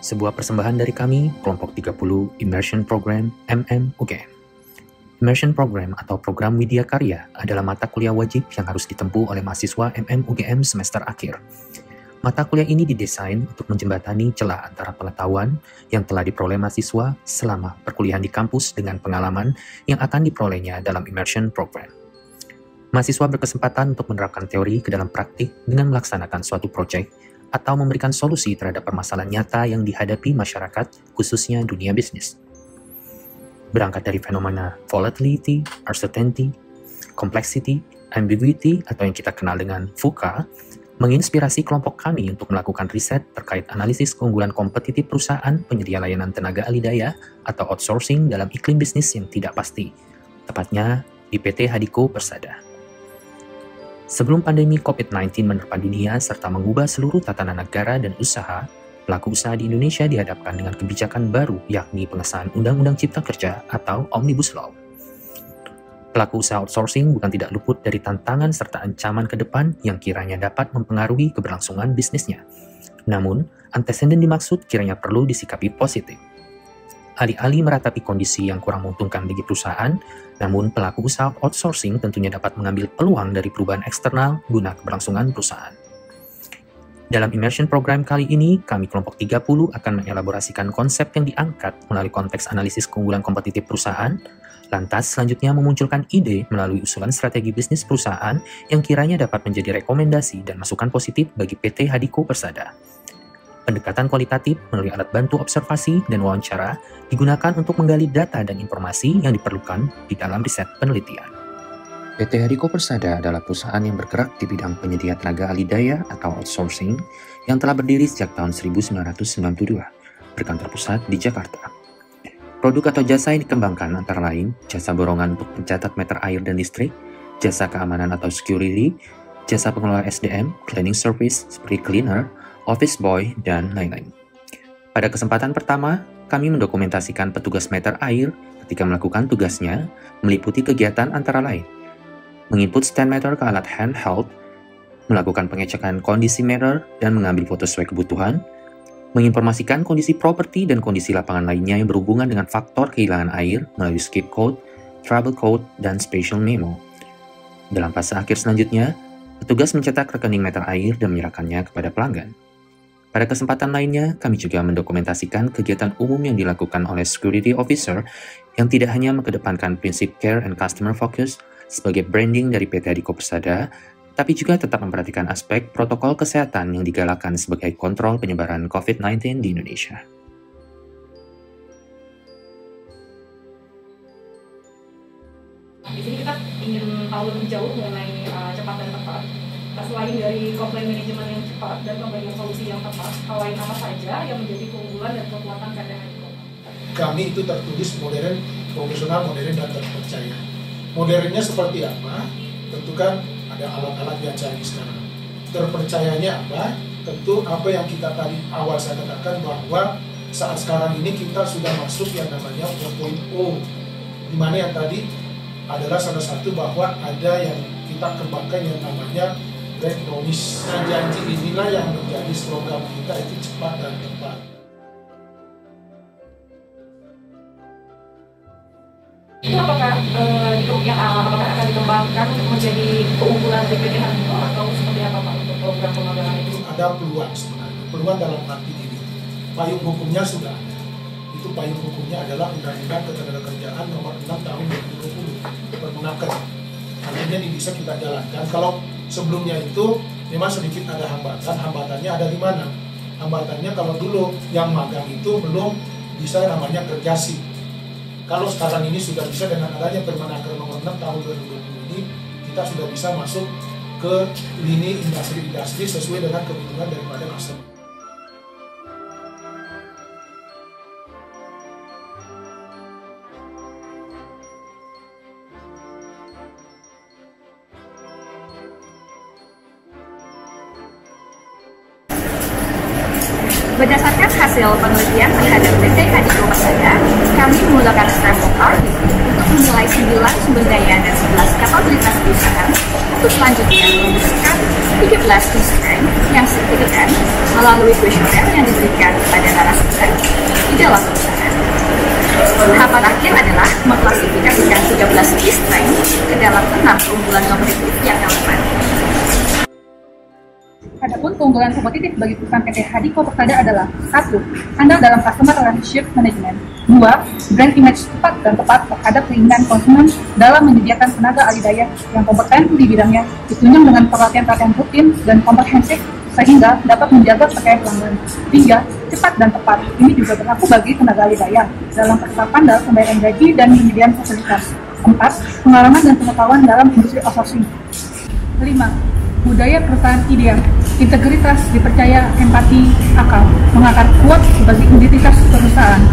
Sebuah persembahan dari kami, kelompok 30 Immersion Program UGM. Immersion Program atau Program Widya Karya adalah mata kuliah wajib yang harus ditempuh oleh mahasiswa UGM semester akhir. Mata kuliah ini didesain untuk menjembatani celah antara pengetahuan yang telah diperoleh mahasiswa selama perkuliahan di kampus dengan pengalaman yang akan diperolehnya dalam Immersion Program. Mahasiswa berkesempatan untuk menerapkan teori ke dalam praktik dengan melaksanakan suatu proyek atau memberikan solusi terhadap permasalahan nyata yang dihadapi masyarakat, khususnya dunia bisnis. Berangkat dari fenomena volatility, uncertainty, complexity, ambiguity, atau yang kita kenal dengan VUCA, menginspirasi kelompok kami untuk melakukan riset terkait analisis keunggulan kompetitif perusahaan penyedia layanan tenaga alidaya atau outsourcing dalam iklim bisnis yang tidak pasti, tepatnya di PT Hadiko Persada. Sebelum pandemi COVID-19 menerpa dunia serta mengubah seluruh tatanan negara dan usaha, pelaku usaha di Indonesia dihadapkan dengan kebijakan baru, yakni pengesahan Undang-Undang Cipta Kerja atau Omnibus Law. Pelaku usaha outsourcing bukan tidak luput dari tantangan serta ancaman ke depan yang kiranya dapat mempengaruhi keberlangsungan bisnisnya. Namun, anteseden dimaksud kiranya perlu disikapi positif. Alih-alih meratapi kondisi yang kurang menguntungkan bagi perusahaan, namun pelaku usaha outsourcing tentunya dapat mengambil peluang dari perubahan eksternal guna keberlangsungan perusahaan. Dalam Immersion Program kali ini, kami kelompok 30 akan mengelaborasikan konsep yang diangkat melalui konteks analisis keunggulan kompetitif perusahaan, lantas selanjutnya memunculkan ide melalui usulan strategi bisnis perusahaan yang kiranya dapat menjadi rekomendasi dan masukan positif bagi PT Hadiko Persada. Pendekatan kualitatif melalui alat bantu observasi dan wawancara digunakan untuk menggali data dan informasi yang diperlukan di dalam riset penelitian. PT Hadiko Persada adalah perusahaan yang bergerak di bidang penyedia tenaga alidaya atau outsourcing yang telah berdiri sejak tahun 1992, berkantor pusat di Jakarta. Produk atau jasa yang dikembangkan antara lain jasa borongan untuk pencatat meter air dan listrik, jasa keamanan atau security, jasa pengelola SDM, cleaning service seperti cleaner, office boy, dan lain-lain. Pada kesempatan pertama, kami mendokumentasikan petugas meter air ketika melakukan tugasnya meliputi kegiatan antara lain menginput stand meter ke alat handheld, melakukan pengecekan kondisi meter dan mengambil foto sesuai kebutuhan, menginformasikan kondisi properti dan kondisi lapangan lainnya yang berhubungan dengan faktor kehilangan air melalui skip code, trouble code, dan special memo. Dalam fase akhir selanjutnya, petugas mencetak rekening meter air dan menyerahkannya kepada pelanggan. Pada kesempatan lainnya, kami juga mendokumentasikan kegiatan umum yang dilakukan oleh security officer yang tidak hanya mengedepankan prinsip care and customer focus sebagai branding dari PT Hadiko Persada, tapi juga tetap memperhatikan aspek protokol kesehatan yang digalakkan sebagai kontrol penyebaran COVID-19 di Indonesia. Di sini kita ingin tahu lebih jauh mengenai cepat dan tepat. Selain dari komplain manajemen yang cepat dan pemberian solusi yang tepat, hal lain apa saja yang menjadi keunggulan dan kekuatan PT Hadiko? Kami itu tertulis modern, profesional, modern, dan terpercaya. Modernnya seperti apa? Tentu kan ada alat-alat yang canggih sekarang. Terpercayanya apa? Tentu apa yang kita tadi awal saya katakan bahwa saat sekarang ini kita sudah masuk yang namanya 4.0, di mana yang tadi adalah salah satu bahwa ada yang kita kembangkan yang namanya brand promise. Nah, janji inilah yang menjadi slogan kita, itu cepat dan tepat. Itu apakah akan dikembangkan untuk menjadi keunggulan dari PT Hadiko atau seperti apa Pak untuk program pemagangan itu? Ada peluang sebenarnya. Peluang dalam arti ini. Payung hukumnya sudah ada. Itu payung hukumnya adalah Undang-Undang Ketenagakerjaan Nomor 6 Tahun 2020 dipergunakan. Artinya ini bisa kita jalankan. Kalau sebelumnya itu memang sedikit ada hambatan. Hambatannya ada di mana? Hambatannya kalau dulu yang magang itu belum bisa namanya kerjasip. Kalau sekarang ini sudah bisa dengan adanya Permenaker Nomor 6 Tahun 2020 ini, kita sudah bisa masuk ke lini industri-industri sesuai dengan kebutuhan daripada customer. Berdasarkan hasil penelitian terhadap PT Hadiko Persada, kami menggunakan strength of RD untuk menilai 9 sumber daya dan 11 kapabilitas perusahaan untuk selanjutnya memutuskan 13 key strength yang signifikan melalui kuesioner yang diberikan kepada narasumber di dalam perusahaan. Tahapan akhir adalah mengklasifikasikan 13 key strength ke dalam 6 keunggulan kompetitif yang relevan. Adapun keunggulan kompetitif bagi perusahaan PT Hadiko Persada adalah 1. Andal dalam customer relationship management. 2. Brand image cepat dan tepat terhadap keinginan konsumen dalam menyediakan tenaga ahli daya yang kompeten di bidangnya, ditunjang dengan perhatian rutin dan komprehensif sehingga dapat menjaga percaya pelanggan. 3. Cepat dan tepat. Ini juga berlaku bagi tenaga ahli daya dalam persiapan dalam pembayaran gaji dan penyediaan fasilitas. 4. Pengalaman dan pengetahuan dalam industri outsourcing. 5. Budaya perusahaan ideal, integritas, dipercaya, empati, akal, mengakar kuat sebagai identitas perusahaan.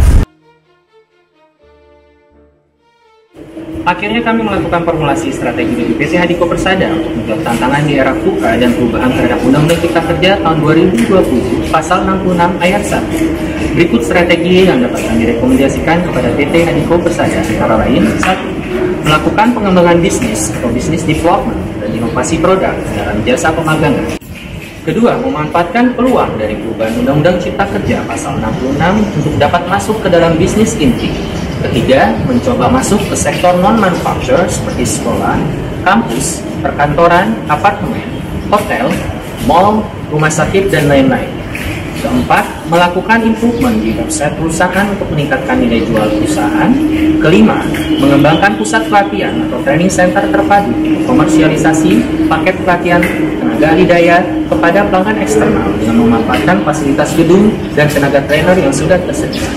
Akhirnya kami melakukan formulasi strategi bagi PT Hadiko Persada untuk menjawab tantangan di era VUCA dan perubahan terhadap Undang-Undang Cipta Kerja tahun 2020 Pasal 66 Ayat 1. Berikut strategi yang dapat kami rekomendasikan kepada PT Hadiko Persada antara lain: 1. Melakukan pengembangan bisnis atau business development dan inovasi produk dalam jasa pemagangan. Kedua, memanfaatkan peluang dari perubahan Undang-Undang Cipta Kerja Pasal 66 untuk dapat masuk ke dalam bisnis inti. Ketiga, mencoba masuk ke sektor non-manufacture seperti sekolah, kampus, perkantoran, apartemen, hotel, mall, rumah sakit, dan lain-lain. Keempat, melakukan improvement di website perusahaan untuk meningkatkan nilai jual perusahaan. Kelima, mengembangkan pusat pelatihan atau training center terpadu komersialisasi paket pelatihan tenaga ahli daya kepada pelanggan eksternal dengan memanfaatkan fasilitas gedung dan tenaga trainer yang sudah tersedia.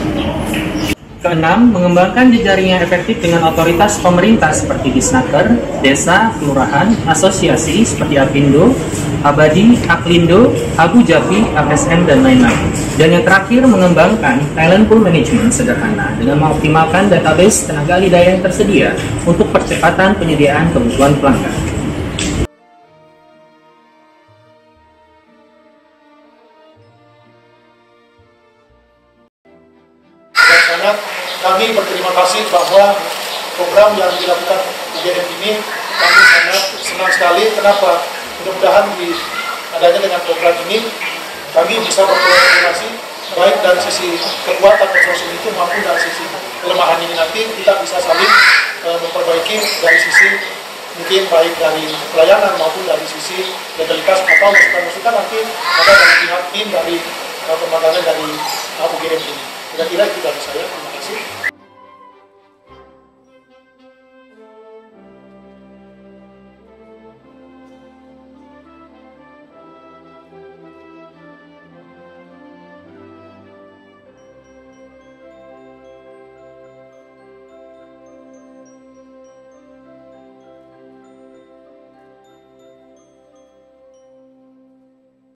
Keenam, mengembangkan jejaring yang efektif dengan otoritas pemerintah seperti Disnaker, desa, kelurahan, asosiasi seperti Apindo, Abadi, Aklindo, Abu Jabi, ASN, dan lain-lain. Dan yang terakhir, mengembangkan talent pool management sederhana dengan mengoptimalkan database tenaga ahli daya yang tersedia untuk percepatan penyediaan kebutuhan pelanggan. Kami berterima kasih bahwa program yang dilakukan UGM ini kami sangat senang sekali. Kenapa? Mudah-mudahan adanya dengan program ini kami bisa berkolaborasi baik dari sisi kekuatan outsourcing itu maupun dari sisi kelemahan ini. Nanti kita bisa saling memperbaiki dari sisi mungkin baik dari pelayanan maupun dari sisi legalitas atau masukan-masukan nanti ada dari pihak tim dari pemagangan dari UGM ini. Kira-kira itu dari saya. Terima kasih.